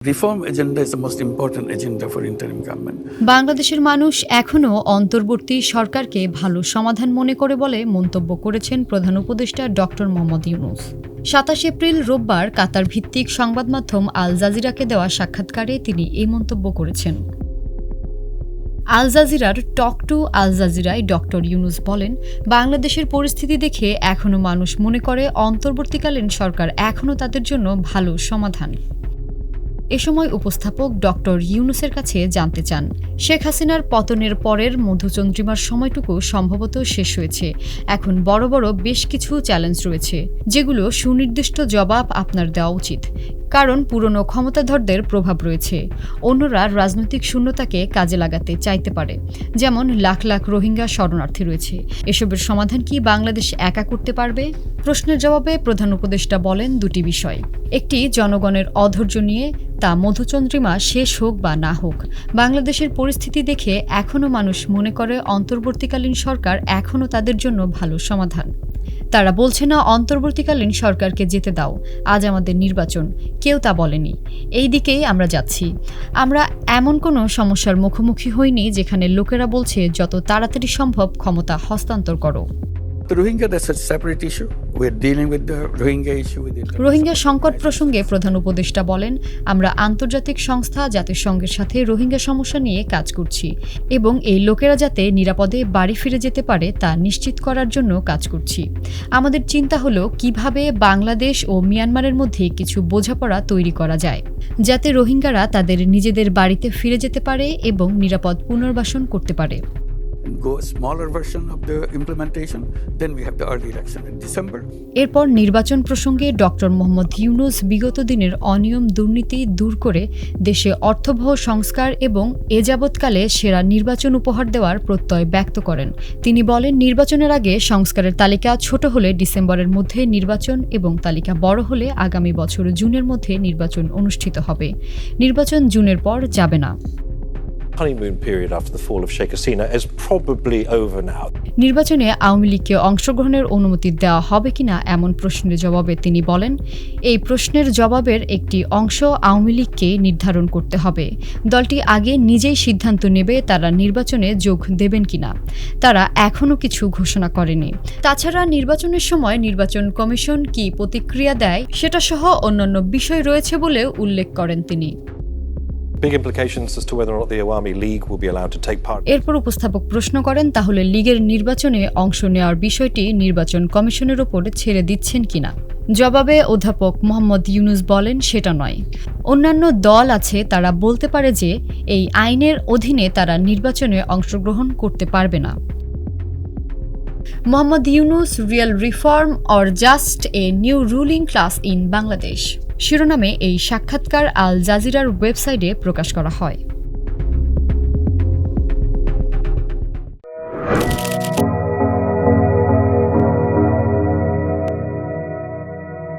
Reform agenda is the most important agenda for interim government. বাংলাদেশের মানুষ এখনও অন্তর্বর্তী সরকারকে ভালো সমাধান মনে করে বলে মন্তব্য করেছেন প্রধান উপদেষ্টা ডক্টর মোহাম্মদ ইউনূস। ২৭ এপ্রিল রোববার কাতার ভিত্তিক সংবাদ মাধ্যম আল জাজিরাকে দেওয়া সাক্ষাৎকারে তিনি এই মন্তব্য করেছেন। আল জাজিরার টক টু আল জাজিরায় ডক্টর ইউনূস বলেন, বাংলাদেশের পরিস্থিতি দেখে এখনও মানুষ মনে করে অন্তর্বর্তীকালীন সরকার এখনও তাদের জন্য ভালো সমাধান। এ সময় উপস্থাপক ডক্টর ইউনূসের কাছে জানতে চান, শেখ হাসিনার পতনের পরের মধুচন্দ্রিমার সময়টুকু সম্ভবত শেষ হয়েছে। এখন বড় বড় বেশ কিছু চ্যালেঞ্জ রয়েছে, যেগুলো সুনির্দিষ্ট জবাব আপনার দেওয়া উচিত, কারণ পুরনো ক্ষমতাধরদের প্রভাব রয়েছে। অন্যরা রাজনৈতিক শূন্যতাকে কাজে লাগাতে চাইতে পারে, যেমন লাখ লাখ রোহিঙ্গা শরণার্থী রয়েছে। এসবের সমাধান কি বাংলাদেশ একা করতে পারবে? প্রশ্নের জবাবে প্রধান উপদেষ্টা বলেন দুটি বিষয়। একটি, জনগণের অধৈর্য নিয়ে, তা মধুচন্দ্রিমা শেষ হোক বা না হোক, বাংলাদেশের পরিস্থিতি দেখে এখনও মানুষ মনে করে অন্তর্বর্তীকালীন সরকার এখনও তাদের জন্য ভালো সমাধান। তারা বলছে না অন্তর্বর্তীকালীন সরকারকে যেতে দাও, আজ আমাদের নির্বাচন, কেউ তা বলেনি। এই দিকেই আমরা যাচ্ছি। আমরা এমন কোনো সমস্যার মুখোমুখি হইনি যেখানে লোকেরা বলছে যত তাড়াতাড়ি সম্ভব ক্ষমতা হস্তান্তর করো। The Rohingya, that's a separate issue. We're dealing with the Rohingya issue with the Rohingya সংকট প্রসঙ্গে প্রধান উপদেষ্টা বলেন, আমরা আন্তর্জাতিক সংস্থা জাতিসংঘের সাথে রোহিঙ্গা সমস্যা নিয়ে কাজ করছি এবং এই লোকেরা যাতে নিরাপদে বাড়ি ফিরে যেতে পারে তা নিশ্চিত করার জন্য কাজ করছি। আমাদের চিন্তা হলো কিভাবে বাংলাদেশ ও মিয়ানমারের মধ্যে কিছু বোঝাপড়া তৈরি করা যায়, যাতে রোহিঙ্গারা তাদের নিজেদের বাড়িতে ফিরে যেতে পারে এবং নিরাপদ পুনর্বাসন করতে পারে। go a smaller version of the implementation, then we have the early election in December. এরপর নির্বাচন প্রসঙ্গে ডক্টর মোহাম্মদ ইউনূস বিগত দিনের অনিয়ম দুর্নীতি দূর করে দেশে অর্থবহ সংস্কার এবং এ যাবৎকালে সেরা নির্বাচন উপহার দেওয়ার প্রত্যয় ব্যক্ত করেন। তিনি বলেন, নির্বাচনের আগে সংস্কারের তালিকা ছোট হলে ডিসেম্বরের মধ্যে নির্বাচন এবং তালিকা বড় হলে আগামী বছর জুনের মধ্যে নির্বাচন অনুষ্ঠিত হবে। নির্বাচন জুনের পর যাবে না। honeymoon period after the fall of Sheikh Hasina is probably over now. নির্বাচনে আওয়ামী লীগকে অংশগ্রহণের অনুমতি দেওয়া হবে কিনা এমন প্রশ্নের জবাবে তিনি বলেন, এই প্রশ্নের জবাবের একটি অংশ আওয়ামী লীগকে নির্ধারণ করতে হবে। দলটি আগে নিজেই সিদ্ধান্ত নেবে তারা নির্বাচনে যোগ দেবেন কিনা। তারা এখনও কিছু ঘোষণা করেনি। তাছাড়া নির্বাচনের সময় নির্বাচন কমিশন কি প্রতিক্রিয়া দেয় সেটা সহ অন্যান্য বিষয় রয়েছে বলেও উল্লেখ করেন তিনি। Big implications as to whether or not the Awami League will be allowed to take part. এরপর উপস্থাপক প্রশ্ন করেন, তাহলে লীগের নির্বাচনে অংশ নেওয়ার বিষয়টি নির্বাচন কমিশনের ওপর ছেড়ে দিচ্ছেন কিনা? জবাবে অধ্যাপক মোহাম্মদ ইউনূস বলেন, সেটা নয়। অন্যান্য দল আছে, তারা বলতে পারে যে এই আইনের অধীনে তারা নির্বাচনে অংশগ্রহণ করতে পারবে না। Mohammad Yunus, real reform or just a new ruling class in Bangladesh শিরোনামে এই সাক্ষাৎকার আল জাজিরার ওয়েবসাইটে প্রকাশ করা হয়।